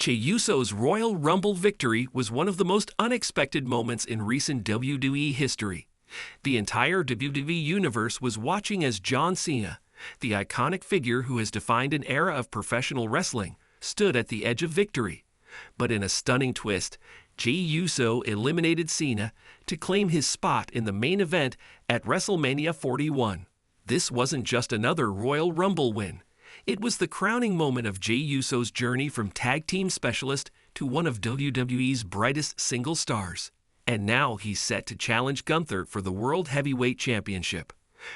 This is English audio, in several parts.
J Uso's Royal Rumble victory was one of the most unexpected moments in recent WWE history. The entire WWE Universe was watching as John Cena, the iconic figure who has defined an era of professional wrestling, stood at the edge of victory. But in a stunning twist, J Uso eliminated Cena to claim his spot in the main event at WrestleMania 41. This wasn't just another Royal Rumble win. It was the crowning moment of J Uso's journey from tag team specialist to one of WWE's brightest single stars. And now he's set to challenge Gunther for the World Heavyweight Championship.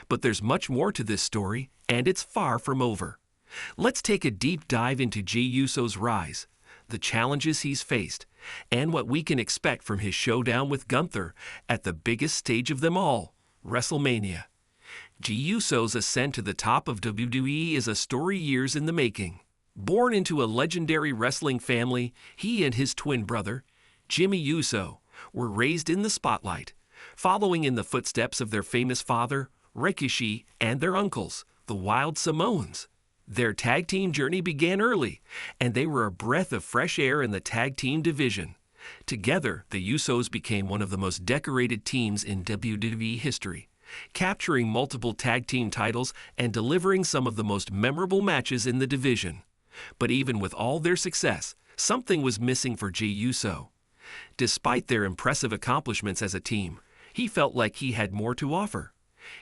But there's much more to this story, and it's far from over. Let's take a deep dive into J Uso's rise, the challenges he's faced, and what we can expect from his showdown with Gunther at the biggest stage of them all, WrestleMania. J Uso's ascent to the top of WWE is a story years in the making. Born into a legendary wrestling family, he and his twin brother, Jimmy Uso, were raised in the spotlight, following in the footsteps of their famous father, Rikishi, and their uncles, the Wild Samoans. Their tag team journey began early, and they were a breath of fresh air in the tag team division. Together, the Usos became one of the most decorated teams in WWE history, capturing multiple tag team titles and delivering some of the most memorable matches in the division. But even with all their success, something was missing for J Uso. Despite their impressive accomplishments as a team, he felt like he had more to offer.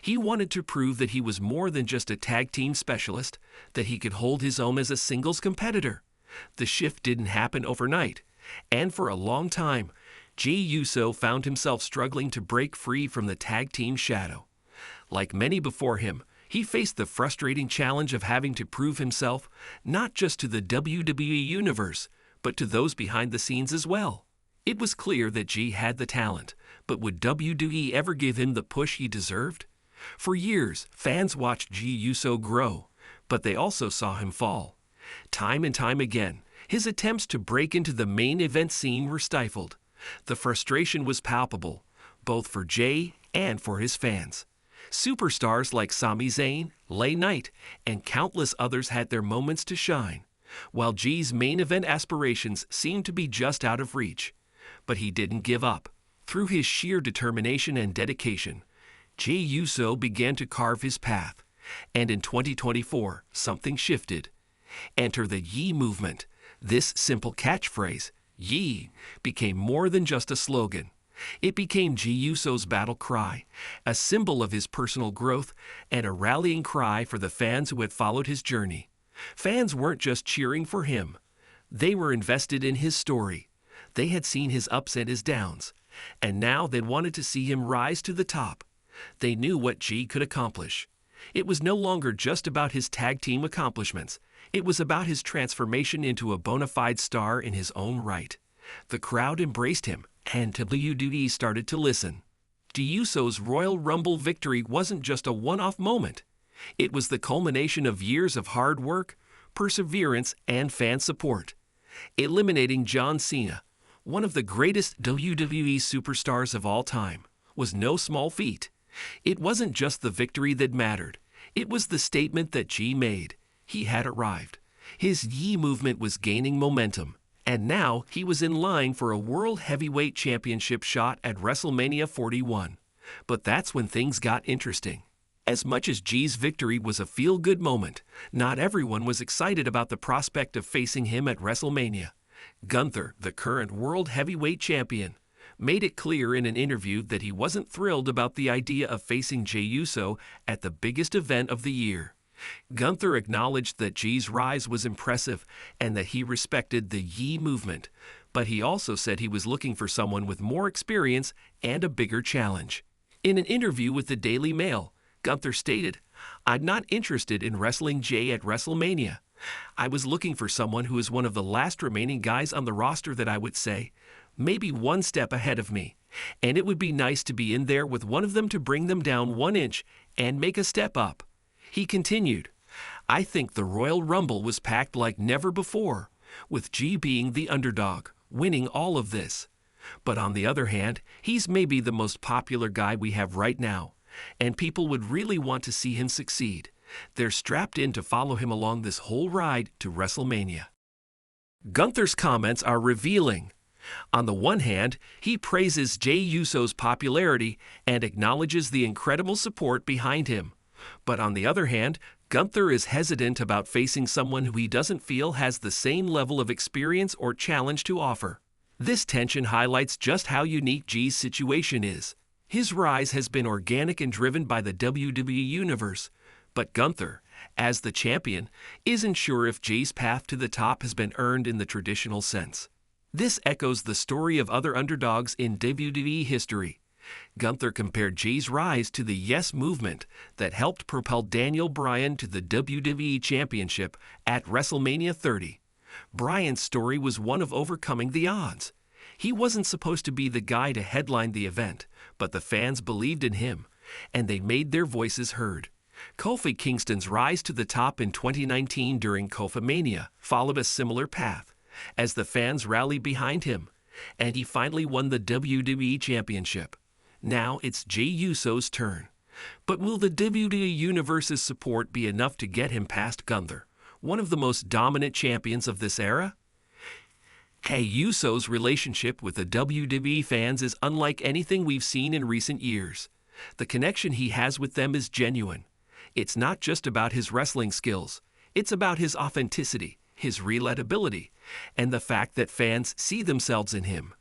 He wanted to prove that he was more than just a tag team specialist, that he could hold his own as a singles competitor. The shift didn't happen overnight, and for a long time, J Uso found himself struggling to break free from the tag team shadow. Like many before him, he faced the frustrating challenge of having to prove himself not just to the WWE Universe, but to those behind the scenes as well. It was clear that J had the talent, but would WWE ever give him the push he deserved? For years, fans watched J Uso grow, but they also saw him fall. Time and time again, his attempts to break into the main event scene were stifled. The frustration was palpable, both for J and for his fans. Superstars like Sami Zayn, LA Knight, and countless others had their moments to shine, while J's main event aspirations seemed to be just out of reach. But he didn't give up. Through his sheer determination and dedication, J Uso began to carve his path. And in 2024, something shifted. Enter the Yi movement. This simple catchphrase, Yi, became more than just a slogan. It became J Uso's battle cry, a symbol of his personal growth and a rallying cry for the fans who had followed his journey. Fans weren't just cheering for him. They were invested in his story. They had seen his ups and his downs, and now they wanted to see him rise to the top. They knew what J could accomplish. It was no longer just about his tag team accomplishments. It was about his transformation into a bona fide star in his own right. The crowd embraced him, and WWE started to listen. J Uso's Royal Rumble victory wasn't just a one-off moment. It was the culmination of years of hard work, perseverance, and fan support. Eliminating John Cena, one of the greatest WWE superstars of all time, was no small feat. It wasn't just the victory that mattered. It was the statement that J made. He had arrived. His Yi movement was gaining momentum, and now he was in line for a World Heavyweight Championship shot at WrestleMania 41. But that's when things got interesting. As much as J's victory was a feel-good moment, not everyone was excited about the prospect of facing him at WrestleMania. Gunther, the current World Heavyweight Champion, made it clear in an interview that he wasn't thrilled about the idea of facing J Uso at the biggest event of the year. Gunther acknowledged that J's rise was impressive and that he respected the Yi movement, but he also said he was looking for someone with more experience and a bigger challenge. In an interview with the Daily Mail, Gunther stated, "I'm not interested in wrestling J at WrestleMania. I was looking for someone who is one of the last remaining guys on the roster that I would say, maybe one step ahead of me, and it would be nice to be in there with one of them to bring them down 1 inch and make a step up." He continued, "I think the Royal Rumble was packed like never before, with J being the underdog, winning all of this. But on the other hand, he's maybe the most popular guy we have right now, and people would really want to see him succeed. They're strapped in to follow him along this whole ride to WrestleMania." Gunther's comments are revealing. On the one hand, he praises J Uso's popularity and acknowledges the incredible support behind him. But on the other hand, Gunther is hesitant about facing someone who he doesn't feel has the same level of experience or challenge to offer. This tension highlights just how unique J's situation is. His rise has been organic and driven by the WWE Universe, but Gunther, as the champion, isn't sure if J's path to the top has been earned in the traditional sense. This echoes the story of other underdogs in WWE history. Gunther compared J's rise to the Yes movement that helped propel Daniel Bryan to the WWE Championship at WrestleMania 30. Bryan's story was one of overcoming the odds. He wasn't supposed to be the guy to headline the event, but the fans believed in him, and they made their voices heard. Kofi Kingston's rise to the top in 2019 during Kofi-Mania followed a similar path, as the fans rallied behind him, and he finally won the WWE Championship. Now it's J Uso's turn. But will the WWE Universe's support be enough to get him past Gunther, one of the most dominant champions of this era? J Uso's relationship with the WWE fans is unlike anything we've seen in recent years. The connection he has with them is genuine. It's not just about his wrestling skills. It's about his authenticity, his relatability, and the fact that fans see themselves in him.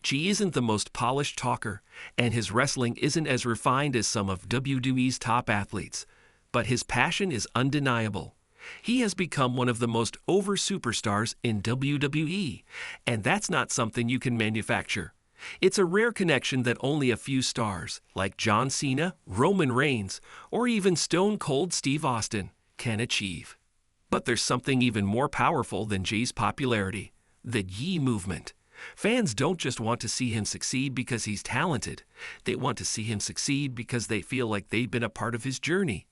J isn't the most polished talker, and his wrestling isn't as refined as some of WWE's top athletes, but his passion is undeniable. He has become one of the most over superstars in WWE, and that's not something you can manufacture. It's a rare connection that only a few stars, like John Cena, Roman Reigns, or even Stone Cold Steve Austin, can achieve. But there's something even more powerful than J's popularity: the Yi movement. Fans don't just want to see him succeed because he's talented. They want to see him succeed because they feel like they've been a part of his journey.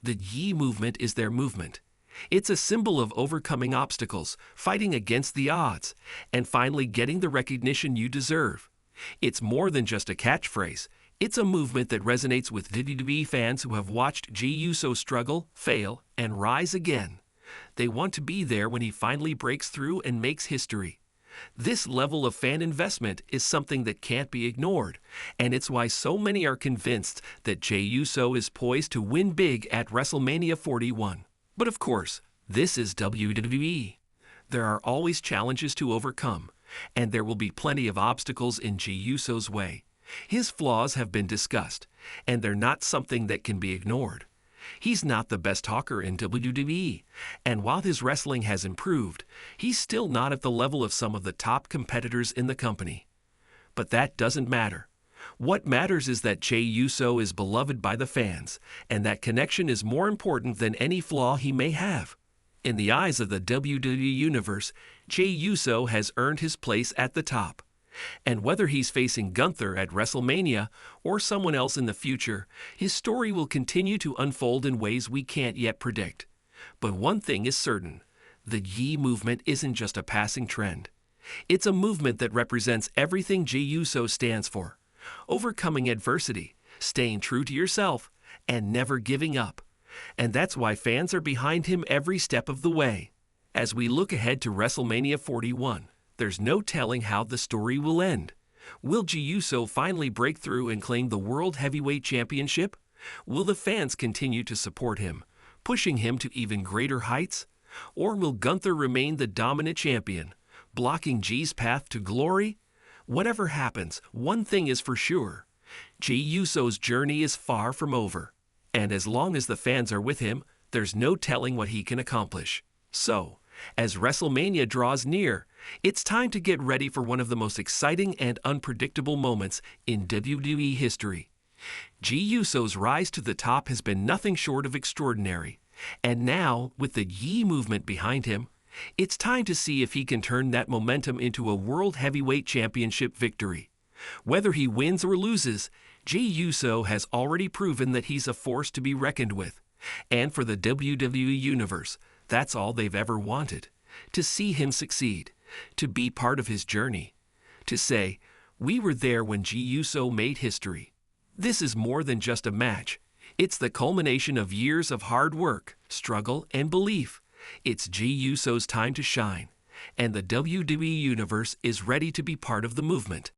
The Yi movement is their movement. It's a symbol of overcoming obstacles, fighting against the odds, and finally getting the recognition you deserve. It's more than just a catchphrase. It's a movement that resonates with WWE fans who have watched J Uso struggle, fail, and rise again. They want to be there when he finally breaks through and makes history. This level of fan investment is something that can't be ignored, and it's why so many are convinced that J Uso is poised to win big at WrestleMania 41. But of course, this is WWE. There are always challenges to overcome, and there will be plenty of obstacles in J Uso's way. His flaws have been discussed, and they're not something that can be ignored. He's not the best talker in WWE, and while his wrestling has improved, he's still not at the level of some of the top competitors in the company. But that doesn't matter. What matters is that J Uso is beloved by the fans, and that connection is more important than any flaw he may have. In the eyes of the WWE Universe, J Uso has earned his place at the top. And whether he's facing Gunther at WrestleMania or someone else in the future, his story will continue to unfold in ways we can't yet predict. But one thing is certain: the Yi movement isn't just a passing trend. It's a movement that represents everything J Uso stands for: overcoming adversity, staying true to yourself, and never giving up. And that's why fans are behind him every step of the way. As we look ahead to WrestleMania 41, there's no telling how the story will end. Will J Uso finally break through and claim the World Heavyweight Championship? Will the fans continue to support him, pushing him to even greater heights? Or will Gunther remain the dominant champion, blocking J's path to glory? Whatever happens, one thing is for sure: J Uso's journey is far from over. And as long as the fans are with him, there's no telling what he can accomplish. So, as WrestleMania draws near, it's time to get ready for one of the most exciting and unpredictable moments in WWE history. J Uso's rise to the top has been nothing short of extraordinary, and now, with the Yi movement behind him, it's time to see if he can turn that momentum into a World Heavyweight Championship victory. Whether he wins or loses, J Uso has already proven that he's a force to be reckoned with. And for the WWE Universe, that's all they've ever wanted: to see him succeed, to be part of his journey, to say, "We were there when J Uso made history." This is more than just a match. It's the culmination of years of hard work, struggle, and belief. It's J Uso's time to shine, and the WWE Universe is ready to be part of the movement.